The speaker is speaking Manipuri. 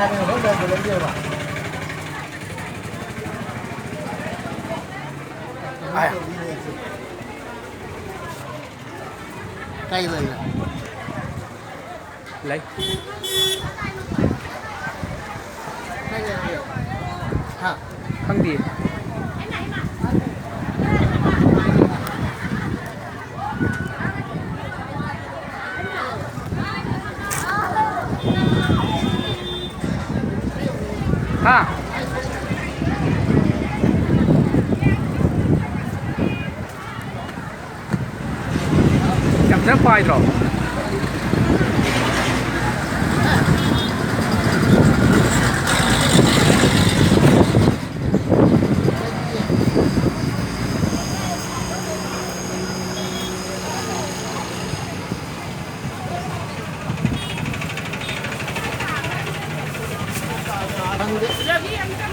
Hai người hết đơn rồi lấy nhiều mà. Ai à? Cây rồi nè. Lấy Cây rồi. Hả? băng gì ha cảm giác khoai rồi Băng đi.